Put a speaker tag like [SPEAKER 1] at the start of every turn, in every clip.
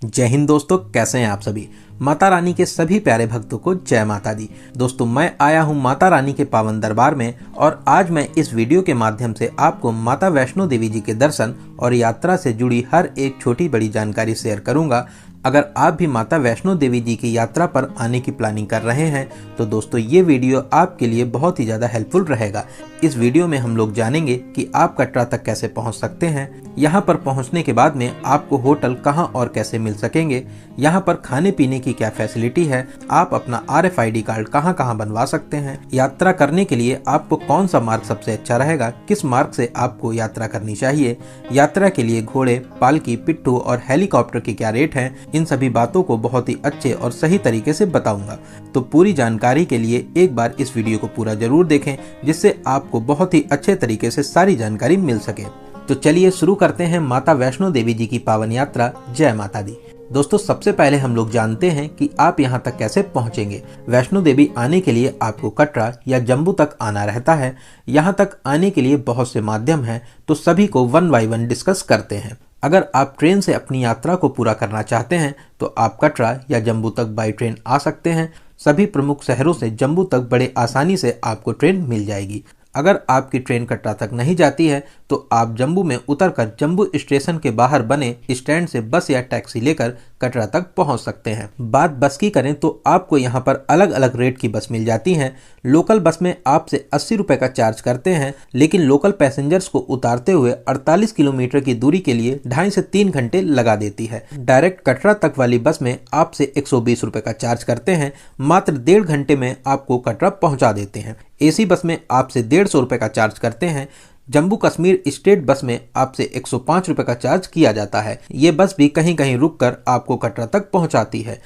[SPEAKER 1] जय हिंद दोस्तों, कैसे हैं आप सभी। माता रानी के सभी प्यारे भक्तों को जय माता दी। दोस्तों, मैं आया हूं माता रानी के पावन दरबार में और आज मैं इस वीडियो के माध्यम से आपको माता वैष्णो देवी जी के दर्शन और यात्रा से जुड़ी हर एक छोटी बड़ी जानकारी शेयर करूंगा। अगर आप भी माता वैष्णो देवी जी की यात्रा पर आने की प्लानिंग कर रहे हैं तो दोस्तों ये वीडियो आपके लिए बहुत ही ज़्यादा हेल्पफुल रहेगा। इस वीडियो में हम लोग जानेंगे कि आप कटरा तक कैसे पहुंच सकते हैं, यहाँ पर पहुंचने के बाद में आपको होटल कहां और कैसे मिल सकेंगे, यहाँ पर खाने पीने की क्या फैसिलिटी है, आप अपना RFID कार्ड कहां कहां बनवा सकते हैं, यात्रा करने के लिए आपको कौन सा मार्ग सबसे अच्छा रहेगा, किस मार्ग से आपको यात्रा करनी चाहिए, यात्रा के लिए घोड़े, पालकी, पिट्ठू और हेलीकॉप्टर के क्या रेट हैं, इन सभी बातों को बहुत ही अच्छे और सही तरीके से बताऊंगा। तो पूरी जानकारी के लिए एक बार इस वीडियो को पूरा जरूर देखें, जिससे आपको बहुत ही अच्छे तरीके से सारी जानकारी मिल सके। तो चलिए शुरू करते हैं माता वैष्णो देवी जी की पावन यात्रा। जय माता दी। दोस्तों, सबसे पहले हम लोग जानते हैं कि आप यहाँ तक कैसे पहुँचेंगे। वैष्णो देवी आने के लिए आपको कटरा या जम्मू तक आना रहता है। यहाँ तक आने के लिए बहुत से माध्यम हैं, तो सभी को वन बाय वन डिस्कस करते हैं। अगर आप ट्रेन से अपनी यात्रा को पूरा करना चाहते हैं तो आप कटरा या जम्मू तक बाई ट्रेन आ सकते हैं। सभी प्रमुख शहरों से जम्मू तक बड़े आसानी से आपको ट्रेन मिल जाएगी। अगर आपकी ट्रेन कटरा तक नहीं जाती है तो आप जम्मू में उतरकर जम्मू स्टेशन के बाहर बने स्टैंड से बस या टैक्सी लेकर कटरा तक पहुंच सकते हैं। बात बस की करें तो आपको यहां पर अलग अलग रेट की बस मिल जाती हैं। लोकल बस में आपसे 80 रुपए का चार्ज करते हैं, लेकिन लोकल पैसेंजर्स को उतारते हुए 48 किलोमीटर की दूरी के लिए 2.5 से 3 घंटे लगा देती है। डायरेक्ट कटरा तक वाली बस में आपसे 120 रुपए का चार्ज करते हैं, मात्र 1.5 घंटे में आपको कटरा पहुंचा देते हैं। AC बस में आपसे 150 रुपए का चार्ज करते हैं। जम्मू कश्मीर स्टेट बस में आपसे 105 रुपए का चार्ज किया जाता है। ये बस भी कहीं कहीं रुककर आपको कटरा तक पहुंचाती है।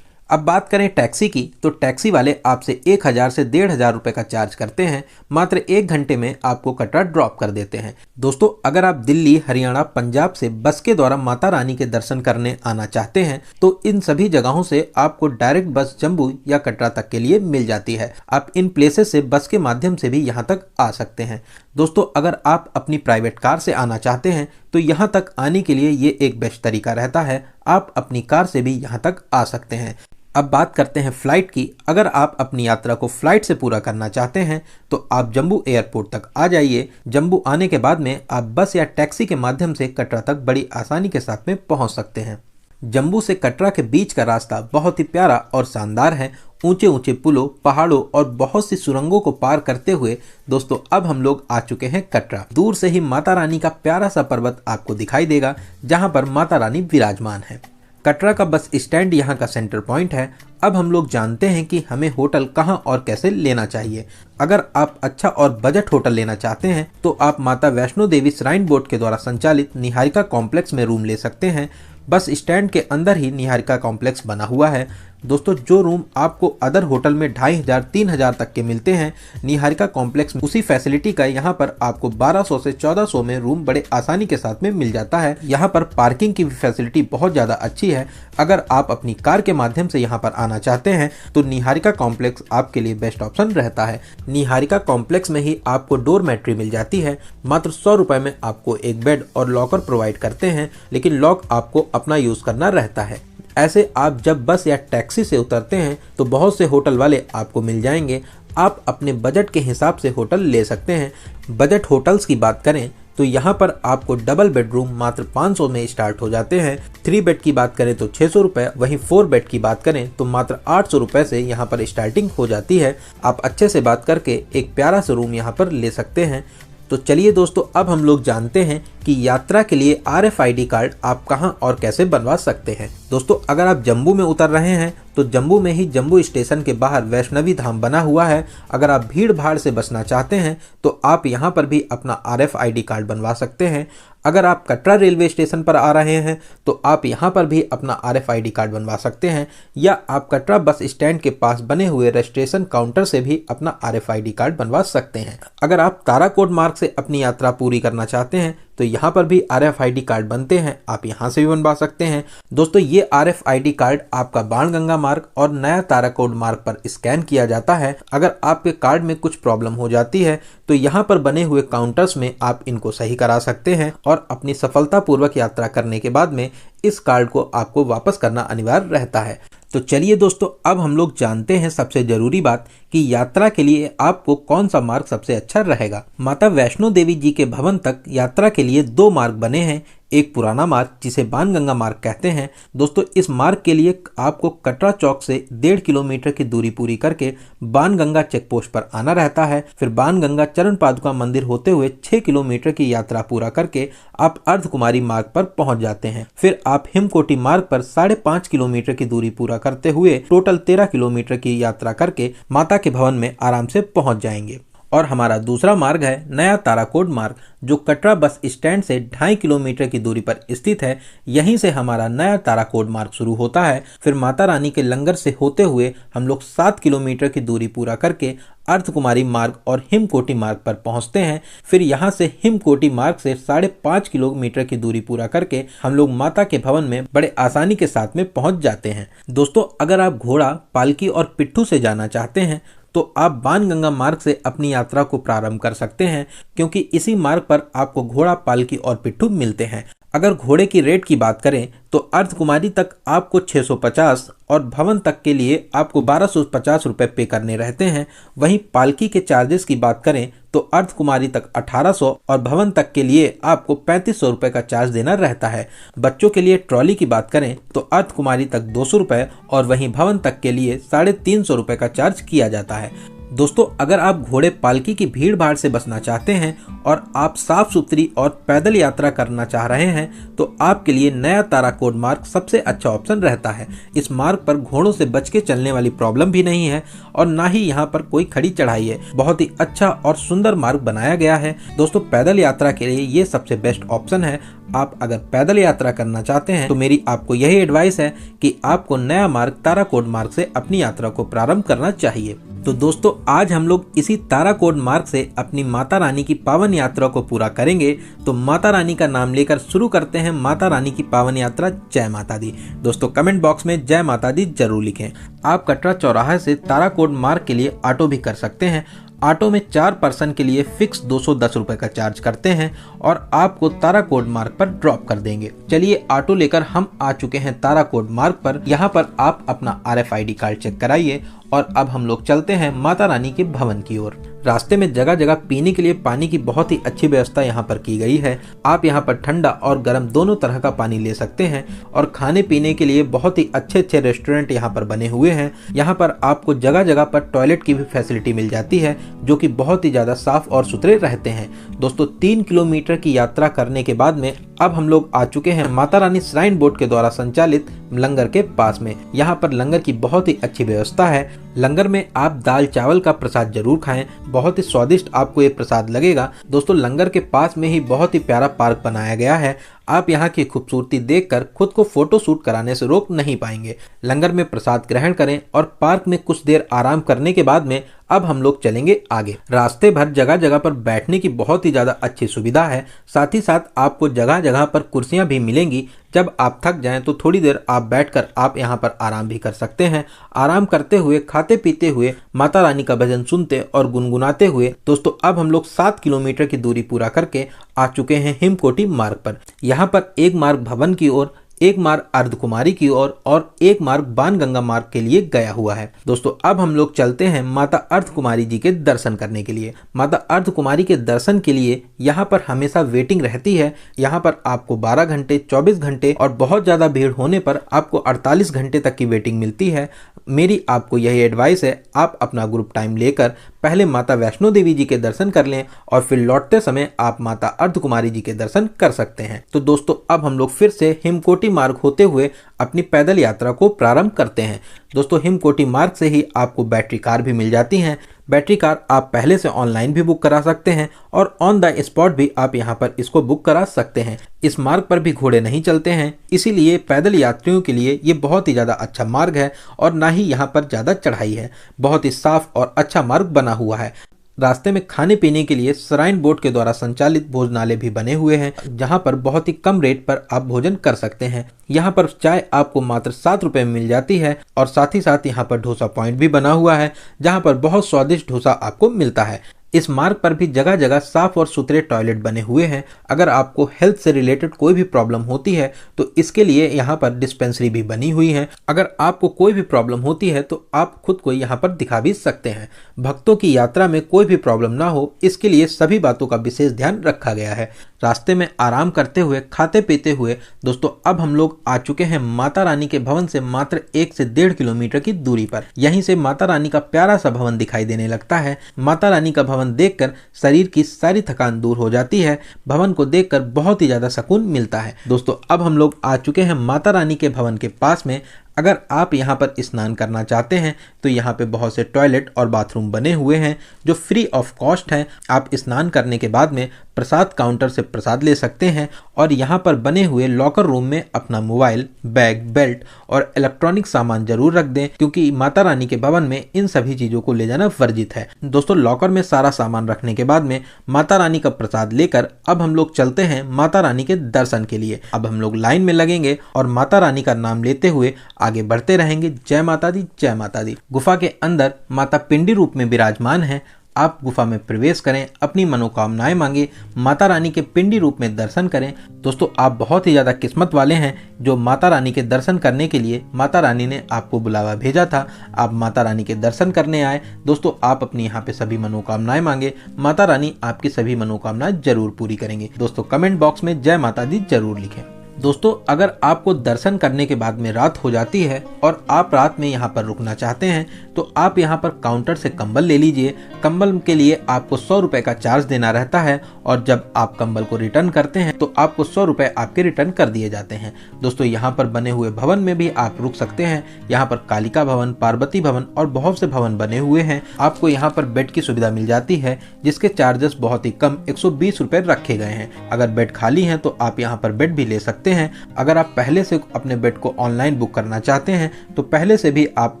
[SPEAKER 1] अब बात करें टैक्सी की, तो टैक्सी वाले आपसे 1000 से 1500 रुपए का चार्ज करते हैं, मात्र 1 घंटे में आपको कटरा ड्रॉप कर देते हैं। दोस्तों, अगर आप दिल्ली, हरियाणा, पंजाब से बस के द्वारा माता रानी के दर्शन करने आना चाहते हैं तो इन सभी जगहों से आपको डायरेक्ट बस जम्मू या कटरा तक के लिए मिल जाती है। आप इन प्लेसेस से बस के माध्यम से भी यहाँ तक आ सकते हैं। दोस्तों, अगर आप अपनी प्राइवेट कार से आना चाहते हैं तो यहाँ तक आने के लिए ये एक बेस्ट तरीका रहता है। आप अपनी कार से भी यहाँ तक आ सकते हैं। अब बात करते हैं फ्लाइट की। अगर आप अपनी यात्रा को फ्लाइट से पूरा करना चाहते हैं तो आप जम्मू एयरपोर्ट तक आ जाइए। जम्मू आने के बाद में आप बस या टैक्सी के माध्यम से कटरा तक बड़ी आसानी के साथ में पहुंच सकते हैं। जम्मू से कटरा के बीच का रास्ता बहुत ही प्यारा और शानदार है। ऊंचे ऊंचे पुलों, पहाड़ों और बहुत सी सुरंगों को पार करते हुए दोस्तों अब हम लोग आ चुके हैं कटरा। दूर से ही माता रानी का प्यारा सा पर्वत आपको दिखाई देगा, जहां पर माता रानी विराजमान है। कटरा का बस स्टैंड यहाँ का सेंटर पॉइंट है। अब हम लोग जानते हैं कि हमें होटल कहाँ और कैसे लेना चाहिए। अगर आप अच्छा और बजट होटल लेना चाहते हैं तो आप माता वैष्णो देवी श्राइन बोर्ड के द्वारा संचालित निहारिका कॉम्प्लेक्स में रूम ले सकते हैं। बस स्टैंड के अंदर ही निहारिका कॉम्प्लेक्स बना हुआ है। दोस्तों, जो रूम आपको अदर होटल में 2500-3000 तक के मिलते हैं, निहारिका कॉम्प्लेक्स में उसी फैसिलिटी का यहाँ पर आपको 1200 से 1400 में रूम बड़े आसानी के साथ में मिल जाता है। यहाँ पर पार्किंग की फैसिलिटी बहुत ज़्यादा अच्छी है। अगर आप अपनी कार के माध्यम से यहाँ पर आना चाहते हैं तो निहारिका कॉम्प्लेक्स आपके लिए बेस्ट ऑप्शन रहता है। निहारिका कॉम्प्लेक्स में ही आपको डोरमेट्री मिल जाती है। मात्र 100 रुपए में आपको एक बेड और लॉकर प्रोवाइड करते हैं, लेकिन लॉक आपको अपना यूज़ करना रहता है। ऐसे आप जब बस या टैक्सी से उतरते हैं तो बहुत से होटल वाले आपको मिल जाएंगे। आप अपने बजट के हिसाब से होटल ले सकते हैं। बजट होटल्स की बात करें तो यहाँ पर आपको डबल बेडरूम मात्र 500 में स्टार्ट हो जाते हैं। 3 बेड की बात करें तो 600 रुपये, वहीं 4 बेड की बात करें तो मात्र 800 रुपये से यहाँ पर स्टार्टिंग हो जाती है। आप अच्छे से बात करके एक प्यारा सा रूम यहाँ पर ले सकते हैं। तो चलिए दोस्तों, अब हम लोग जानते हैं कि यात्रा के लिए RFID कार्ड आप कहां और कैसे बनवा सकते हैं। दोस्तों, अगर आप जम्मू में उतर रहे हैं तो जम्मू में ही जम्मू स्टेशन के बाहर वैष्णवी धाम बना हुआ है। अगर आप भीड़ भाड़ से बचना चाहते हैं तो आप यहां पर भी अपना RFID कार्ड बनवा सकते हैं। अगर आप कटरा रेलवे स्टेशन पर आ रहे हैं तो आप यहां पर भी अपना RFID कार्ड बनवा सकते हैं, या आप कटरा बस स्टैंड के पास बने हुए रजिस्ट्रेशन काउंटर से भी अपना RFID कार्ड बनवा सकते हैं। अगर आप ताराकोट मार्ग से अपनी यात्रा पूरी करना चाहते हैं तो यहाँ पर भी RFID कार्ड बनते हैं, आप यहाँ से भी बनवा सकते हैं। दोस्तों ये RFID कार्ड आपका बाणगंगा मार्ग और नया ताराकोट मार्ग पर स्कैन किया जाता है। अगर आपके कार्ड में कुछ प्रॉब्लम हो जाती है तो यहाँ पर बने हुए काउंटर्स में आप इनको सही करा सकते हैं और अपनी सफलतापूर्वक यात्रा करने के बाद में इस कार्ड को आपको वापस करना अनिवार्य रहता है। तो चलिए दोस्तों, अब हम लोग जानते हैं सबसे जरूरी बात कि यात्रा के लिए आपको कौन सा मार्ग सबसे अच्छा रहेगा। माता वैष्णो देवी जी के भवन तक यात्रा के लिए 2 मार्ग बने हैं। एक पुराना मार्ग जिसे बाणगंगा मार्ग कहते हैं। दोस्तों इस मार्ग के लिए आपको कटरा चौक से 1.5 किलोमीटर की दूरी पूरी करके बाणगंगा चेक पोस्ट पर आना रहता है। फिर बाणगंगा चरण पादुका मंदिर होते हुए 6 किलोमीटर की यात्रा पूरा करके आप अर्धकुमारी मार्ग पर पहुंच जाते हैं। फिर आप हिमकोटी मार्ग पर 5.5 किलोमीटर की दूरी पूरा करते हुए टोटल 13 किलोमीटर की यात्रा करके माता के भवन में आराम से पहुंच जाएंगे। और हमारा दूसरा मार्ग है नया ताराकोट मार्ग, जो कटरा बस स्टैंड से 2.5 किलोमीटर की दूरी पर स्थित है। यहीं से हमारा नया ताराकोट मार्ग शुरू होता है। फिर माता रानी के लंगर से होते हुए हम लोग 7 किलोमीटर की दूरी पूरा करके अर्धकुमारी मार्ग और हिमकोटी मार्ग पर पहुंचते हैं। फिर यहां से हिमकोटी मार्ग से 5.5 किलोमीटर की दूरी पूरा करके हम लोग माता के भवन में बड़े आसानी के साथ में पहुंच जाते हैं। दोस्तों अगर आप घोड़ा, पालकी और पिट्ठू से जाना चाहते हैं तो आप बाणगंगा मार्ग से अपनी यात्रा को प्रारंभ कर सकते हैं, क्योंकि इसी मार्ग पर आपको घोड़ा, पालकी और पिट्ठू मिलते हैं। अगर घोड़े की रेट की बात करें तो अर्धकुमारी तक आपको 650 और भवन तक के लिए आपको 1250 रुपये पे करने रहते हैं। वहीं पालकी के चार्जेस की बात करें तो अर्धकुमारी तक 1800 और भवन तक के लिए आपको 3500 रुपये का चार्ज देना रहता है। बच्चों के लिए ट्रॉली की बात करें तो अर्धकुमारी तक 200 रुपये और वहीं भवन तक के लिए 350 रुपये का चार्ज किया जाता है। दोस्तों अगर आप घोड़े, पालकी की भीड़ भाड़ से बचना चाहते हैं और आप साफ सुथरी और पैदल यात्रा करना चाह रहे हैं तो आपके लिए नया ताराकोट मार्ग सबसे अच्छा ऑप्शन रहता है। इस मार्ग पर घोड़ों से बच के चलने वाली प्रॉब्लम भी नहीं है और ना ही यहाँ पर कोई खड़ी चढ़ाई है। बहुत ही अच्छा और सुंदर मार्ग बनाया गया है। दोस्तों पैदल यात्रा के लिए ये सबसे बेस्ट ऑप्शन है। आप अगर पैदल यात्रा करना चाहते हैं तो मेरी आपको यही एडवाइस है कि आपको नया मार्ग ताराकोट मार्ग से अपनी यात्रा को प्रारंभ करना चाहिए। तो दोस्तों आज हम लोग इसी ताराकोट मार्ग से अपनी माता रानी की पावन यात्रा को पूरा करेंगे। तो माता रानी का नाम लेकर शुरू करते हैं माता रानी की पावन यात्रा। जय माता दी। दोस्तों कमेंट बॉक्स में जय माता दी जरूर लिखें। आप कटरा चौराहे से ताराकोट मार्ग के लिए ऑटो भी कर सकते हैं। ऑटो में 4 पर्सन के लिए फिक्स 210 रुपए का चार्ज करते हैं और आपको ताराकोट मार्ग पर ड्रॉप कर देंगे। चलिए ऑटो लेकर हम आ चुके हैं ताराकोट मार्ग पर। यहाँ पर आप अपना RFID कार्ड चेक कराइए और अब हम लोग चलते हैं माता रानी के भवन की ओर। रास्ते में जगह जगह पीने के लिए पानी की बहुत ही अच्छी व्यवस्था यहाँ पर की गई है। आप यहाँ पर ठंडा और गर्म दोनों तरह का पानी ले सकते हैं और खाने पीने के लिए बहुत ही अच्छे अच्छे रेस्टोरेंट यहाँ पर बने हुए हैं। यहाँ पर आपको जगह जगह पर टॉयलेट की भी फैसिलिटी मिल जाती है, जो कि बहुत ही ज्यादा साफ और सुथरे रहते हैं। दोस्तों 3 किलोमीटर की यात्रा करने के बाद में अब हम लोग आ चुके हैं माता रानी श्राइन बोर्ड के द्वारा संचालित लंगर के पास में। यहाँ पर लंगर की बहुत ही अच्छी व्यवस्था है। लंगर में आप दाल चावल का प्रसाद जरूर खाएं, बहुत ही स्वादिष्ट आपको ये प्रसाद लगेगा। दोस्तों लंगर के पास में ही बहुत ही प्यारा पार्क बनाया गया है। आप यहाँ की खूबसूरती देखकर खुद को फोटो शूट कराने से रोक नहीं पाएंगे। लंगर में प्रसाद ग्रहण करें और पार्क में कुछ देर आराम करने के बाद में अब हम लोग चलेंगे आगे। रास्ते भर जगह जगह पर बैठने की बहुत ही ज्यादा अच्छी सुविधा है। साथ ही साथ आपको जगह जगह पर कुर्सियां भी मिलेंगी। जब आप थक जाएं तो थोड़ी देर आप बैठकर आप यहां पर आराम भी कर सकते हैं। आराम करते हुए, खाते पीते हुए, माता रानी का भजन सुनते और गुनगुनाते हुए दोस्तों अब हम लोग 7 किलोमीटर की दूरी पूरा करके आ चुके हैं हिमकोटी मार्ग पर। यहाँ पर एक मार्ग भवन की ओर, एक मार्ग अर्धकुमारी की ओर और एक मार्ग बाणगंगा मार्ग के लिए गया हुआ है। दोस्तों अब हम लोग चलते हैं माता अर्धकुमारी जी के दर्शन करने के लिए। माता अर्धकुमारी के दर्शन के लिए यहाँ पर हमेशा वेटिंग रहती है। यहाँ पर आपको 12 घंटे, 24 घंटे और बहुत ज्यादा भीड़ होने पर आपको 48 घंटे तक की वेटिंग मिलती है। मेरी आपको यही एडवाइस है, आप अपना ग्रुप टाइम लेकर पहले माता वैष्णो देवी जी के दर्शन कर लें और फिर लौटते समय आप माता अर्धकुमारी जी के दर्शन कर सकते हैं। तो दोस्तों अब हम लोग फिर से हिमकोटी मार्ग होते हुए अपनी पैदल यात्रा को प्रारंभ करते हैं। दोस्तों हिमकोटी मार्ग से ही आपको बैटरी कार भी मिल जाती हैं। बैटरी कार आप पहले से ऑनलाइन भी बुक करा सकते हैं और ऑन द स्पॉट भी आप यहाँ पर इसको बुक करा सकते हैं। इस मार्ग पर भी घोड़े नहीं चलते हैं, इसीलिए पैदल यात्रियों के लिए ये बहुत ही ज़्यादा अच्छा मार्ग है और ना ही यहाँ पर ज़्यादा चढ़ाई है। बहुत ही साफ और अच्छा मार्ग बना हुआ है। रास्ते में खाने पीने के लिए श्राइन बोर्ड के द्वारा संचालित भोजनालय भी बने हुए हैं, जहां पर बहुत ही कम रेट पर आप भोजन कर सकते हैं। यहाँ पर चाय आपको मात्र 7 रुपए में मिल जाती है और साथ ही साथ यहाँ पर डोसा पॉइंट भी बना हुआ है, जहाँ पर बहुत स्वादिष्ट डोसा आपको मिलता है। इस मार्ग पर भी जगह जगह साफ और सुथरे टॉयलेट बने हुए हैं। अगर आपको हेल्थ से रिलेटेड कोई भी प्रॉब्लम होती है तो इसके लिए यहाँ पर डिस्पेंसरी भी बनी हुई है। अगर आपको कोई भी प्रॉब्लम होती है तो आप खुद को यहाँ पर दिखा भी सकते हैं। भक्तों की यात्रा में कोई भी प्रॉब्लम ना हो, इसके लिए सभी बातों का विशेष ध्यान रखा गया है। रास्ते में आराम करते हुए, खाते पीते हुए दोस्तों अब हम लोग आ चुके हैं माता रानी के भवन से मात्र 1 से 1.5 किलोमीटर की दूरी पर। यहीं से माता रानी का प्यारा सा भवन दिखाई देने लगता है। माता रानी का भवन देखकर शरीर की सारी थकान दूर हो जाती है। भवन को देखकर बहुत ही ज्यादा सुकून मिलता है। दोस्तों अब हम लोग आ चुके हैं माता रानी के भवन के पास में। अगर आप यहाँ पर स्नान करना चाहते हैं तो यहाँ पे बहुत से टॉयलेट और बाथरूम बने हुए हैं जो फ्री ऑफ कॉस्ट हैं। आप स्नान करने के बाद में प्रसाद काउंटर से प्रसाद ले सकते हैं और यहाँ पर बने हुए लॉकर रूम में अपना मोबाइल, बैग, बेल्ट और इलेक्ट्रॉनिक सामान जरूर रख दें, क्योंकि माता रानी के भवन में इन सभी चीज़ों को ले जाना वर्जित है। दोस्तों लॉकर में सारा सामान रखने के बाद में माता रानी का प्रसाद लेकर अब हम लोग चलते हैं माता रानी के दर्शन के लिए। अब हम लोग लाइन में लगेंगे और माता रानी का नाम लेते हुए आगे बढ़ते रहेंगे। जय माता दी, जय माता दी। गुफा के अंदर माता पिंडी रूप में विराजमान है। आप गुफा में प्रवेश करें, अपनी मनोकामनाएं मांगे, माता रानी के पिंडी रूप में दर्शन करें। दोस्तों आप बहुत ही ज़्यादा किस्मत वाले हैं जो माता रानी के दर्शन करने के लिए माता रानी ने आपको बुलावा भेजा था। आप माता रानी के दर्शन करने आए। दोस्तों आप अपनी यहाँ पे सभी मनोकामनाएं मांगे, माता रानी आपकी सभी मनोकामनाएं जरूर पूरी करेंगे। दोस्तों कमेंट बॉक्स में जय माता दी जरूर लिखें। दोस्तों अगर आपको दर्शन करने के बाद में रात हो जाती है और आप रात में यहाँ पर रुकना चाहते हैं तो आप यहाँ पर काउंटर से कंबल ले लीजिए। कंबल के लिए आपको 100 रुपए का चार्ज देना रहता है और जब आप कंबल को रिटर्न करते हैं तो आपको 100 रुपए आपके रिटर्न कर दिए जाते हैं। दोस्तों यहाँ पर बने हुए भवन में भी आप रुक सकते हैं। यहाँ पर कालिका भवन, पार्वती भवन और बहुत से भवन बने हुए हैं। आपको यहाँ पर बेड की सुविधा मिल जाती है जिसके चार्जेस बहुत ही कम 120 रुपए रखे गए हैं। अगर बेड खाली है तो आप यहाँ पर बेड भी ले सकते हैं। अगर आप पहले से अपने बेड को ऑनलाइन बुक करना चाहते हैं तो पहले से भी आप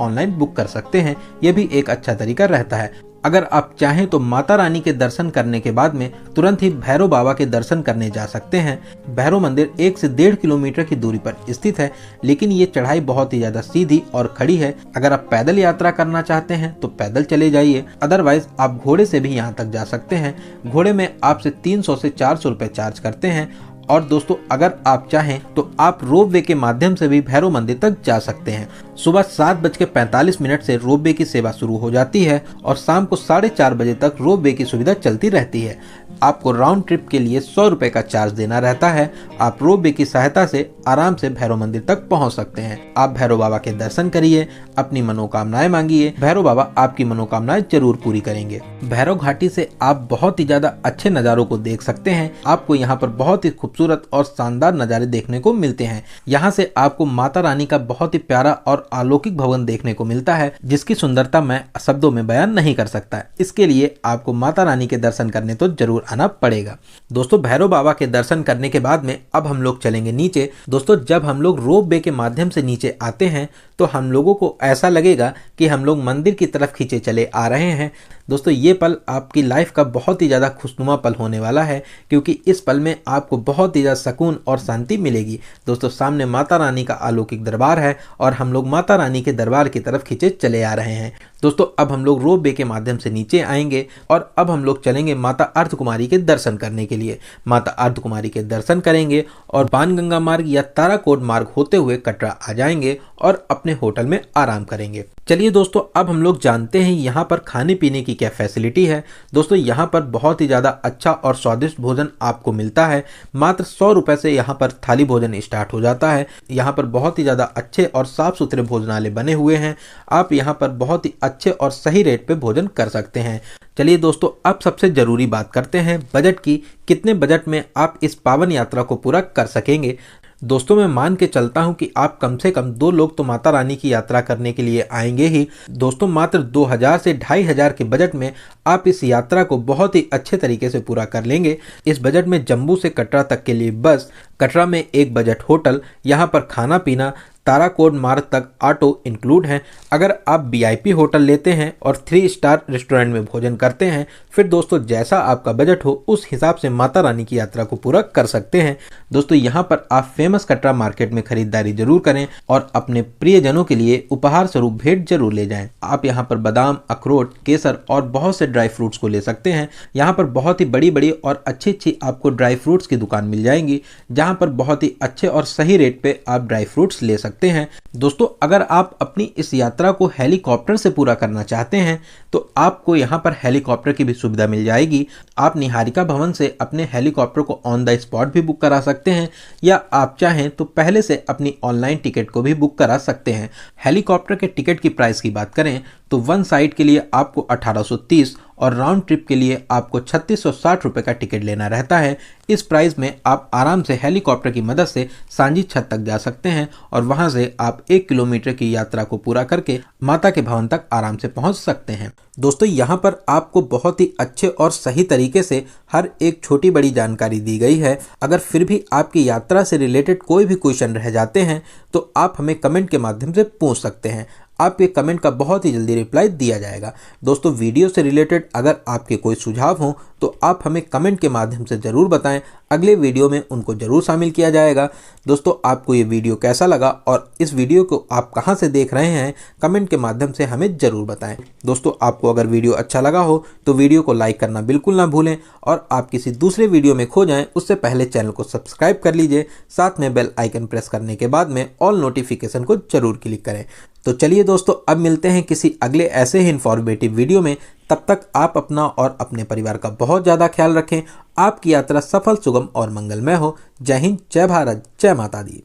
[SPEAKER 1] ऑनलाइन बुक कर सकते हैं। यह भी एक अच्छा तरीका रहता है। अगर आप चाहें तो माता रानी के दर्शन करने के बाद में तुरंत ही भैरव बाबा के दर्शन करने जा सकते हैं। भैरव मंदिर 1 से 1.5 किलोमीटर की दूरी पर स्थित है, लेकिन ये चढ़ाई बहुत ही ज्यादा सीधी और खड़ी है। अगर आप पैदल यात्रा करना चाहते हैं तो पैदल चले जाइए, अदरवाइज आप घोड़े से भी यहाँ तक जा सकते हैं। घोड़े में आपसे 300 से 400 रुपए चार्ज करते हैं। और दोस्तों अगर आप चाहें तो आप रोपवे के माध्यम से भी भैरव मंदिर तक जा सकते हैं। सुबह 7:45 से रोपवे की सेवा शुरू हो जाती है और शाम को 4:30 बजे तक रोपवे की सुविधा चलती रहती है। आपको राउंड ट्रिप के लिए 100 रुपए का चार्ज देना रहता है। आप रोपवे की सहायता से आराम से भैरव मंदिर तक पहुंच सकते हैं। आप भैरव बाबा के दर्शन करिए, अपनी मनोकामनाएं मांगिए, भैरव बाबा आपकी मनोकामनाएं जरूर पूरी करेंगे। भैरव घाटी से आप बहुत ही ज्यादा अच्छे नजारों को देख सकते हैं। आपको यहाँ पर बहुत ही खूबसूरत और शानदार नजारे देखने को मिलते हैं। यहाँ से आपको माता रानी का बहुत ही प्यारा और अलौकिक भवन देखने को मिलता है, जिसकी सुंदरता मैं शब्दों में बयान नहीं कर सकता। इसके लिए आपको माता रानी के दर्शन करने तो जरूर आना पड़ेगा। दोस्तों भैरव बाबा के दर्शन करने के बाद में अब हम लोग चलेंगे नीचे। दोस्तों जब हम लोग रोप वे के माध्यम से नीचे आते हैं तो हम लोगों को ऐसा लगेगा कि हम लोग मंदिर की तरफ खींचे चले आ रहे हैं। दोस्तों ये पल आपकी लाइफ का बहुत ही ज़्यादा खुशनुमा पल होने वाला है, क्योंकि इस पल में आपको बहुत ही ज़्यादा सुकून और शांति मिलेगी। दोस्तों सामने माता रानी का अलौकिक दरबार है और हम लोग माता रानी के दरबार की तरफ खींचे चले आ रहे हैं। दोस्तों अब हम लोग रोप वे के माध्यम से नीचे आएंगे और अब हम लोग चलेंगे माता अर्धकुमारी के दर्शन करने के लिए। माता अर्धकुमारी के दर्शन करेंगे और बाणगंगा मार्ग या ताराकोट मार्ग होते हुए कटरा आ जाएंगे और अपने होटल में आराम करेंगे। चलिए दोस्तों अब हम लोग जानते हैं यहाँ पर खाने पीने की क्या फैसिलिटी है। दोस्तों यहाँ पर बहुत ही ज़्यादा अच्छा और स्वादिष्ट भोजन आपको मिलता है। मात्र 100 रुपए से यहाँ पर थाली भोजन स्टार्ट हो जाता है। यहाँ पर बहुत ही ज़्यादा अच्छे और साफ सुथरे भोजनालय बने हुए हैं। आप यहाँ पर बहुत ही अच्छे और सही रेट पे भोजन कर सकते हैं। चलिए दोस्तों अब सबसे जरूरी बात करते हैं बजट की। कितने बजट में आप इस पावन यात्रा को पूरा कर सकेंगे। दोस्तों मैं मान के चलता हूं कि आप कम से कम 2 लोग तो माता रानी की यात्रा करने के लिए आएंगे ही। दोस्तों मात्र 2000 से 2500 के बजट में आप इस यात्रा को बहुत ही अच्छे तरीके से पूरा कर लेंगे। इस बजट में जम्मू से कटरा तक के लिए बस, कटरा में एक बजट होटल, यहाँ पर खाना पीना, ताराकोट मार्ग तक ऑटो इंक्लूड है। अगर आप VIP होटल लेते हैं और 3 स्टार रेस्टोरेंट में भोजन करते हैं, फिर दोस्तों जैसा आपका बजट हो उस हिसाब से माता रानी की यात्रा को पूरा कर सकते हैं। दोस्तों यहाँ पर आप फेमस कटरा मार्केट में खरीदारी जरूर करें और अपने प्रियजनों के लिए उपहार स्वरूप भेंट जरूर ले जाएं। आप यहाँ पर बादाम, अखरोट, केसर और बहुत से ड्राई फ्रूट्स को ले सकते हैं। यहाँ पर बहुत ही बड़ी बड़ी और अच्छी आपको ड्राई फ्रूट्स की दुकान मिल जाएंगी, जहाँ पर बहुत ही अच्छे और सही रेट पे आप ड्राई फ्रूट्स ले सकते हैं। दोस्तों अगर आप अपनी इस यात्रा को हेलीकॉप्टर से पूरा करना चाहते हैं तो आपको यहाँ पर हेलीकॉप्टर की भी सुविधा मिल जाएगी। आप निहारिका भवन से अपने हेलीकॉप्टर को ऑन द स्पॉट भी बुक करा सकते हैं, या आप चाहें तो पहले से अपनी ऑनलाइन टिकट को भी बुक करा सकते हैं। हेलीकॉप्टर के टिकट की प्राइस की बात करें तो वन साइड के लिए आपको 1830 और राउंड ट्रिप के लिए आपको 3660 रुपये का टिकट लेना रहता है। इस प्राइस में आप आराम से हेलीकॉप्टर की मदद से सांझी छत तक जा सकते हैं और वहां से आप 1 किलोमीटर की यात्रा को पूरा करके माता के भवन तक आराम से पहुंच सकते हैं। दोस्तों यहाँ पर आपको बहुत ही अच्छे और सही तरीके से हर एक छोटी बड़ी जानकारी दी गई है। अगर फिर भी आपकी यात्रा से रिलेटेड कोई भी क्वेश्चन रह जाते हैं तो आप हमें कमेंट के माध्यम से पूछ सकते हैं। आपके कमेंट का बहुत ही जल्दी रिप्लाई दिया जाएगा। दोस्तों वीडियो से रिलेटेड अगर आपके कोई सुझाव हो तो आप हमें कमेंट के माध्यम से ज़रूर बताएं, अगले वीडियो में उनको ज़रूर शामिल किया जाएगा। दोस्तों आपको ये वीडियो कैसा लगा और इस वीडियो को आप कहां से देख रहे हैं, कमेंट के माध्यम से हमें ज़रूर बताएं। दोस्तों आपको अगर वीडियो अच्छा लगा हो तो वीडियो को लाइक करना बिल्कुल ना भूलें, और आप किसी दूसरे वीडियो में खो जाएं उससे पहले चैनल को सब्सक्राइब कर लीजिए। साथ में बेल आइकन प्रेस करने के बाद में ऑल नोटिफिकेशन को जरूर क्लिक करें। तो चलिए दोस्तों अब मिलते हैं किसी अगले ऐसे ही इन्फॉर्मेटिव वीडियो में। तब तक आप अपना और अपने परिवार का बहुत ज़्यादा ख्याल रखें। आपकी यात्रा सफल, सुगम और मंगलमय हो। जय हिंद, जय भारत, जय माता दी।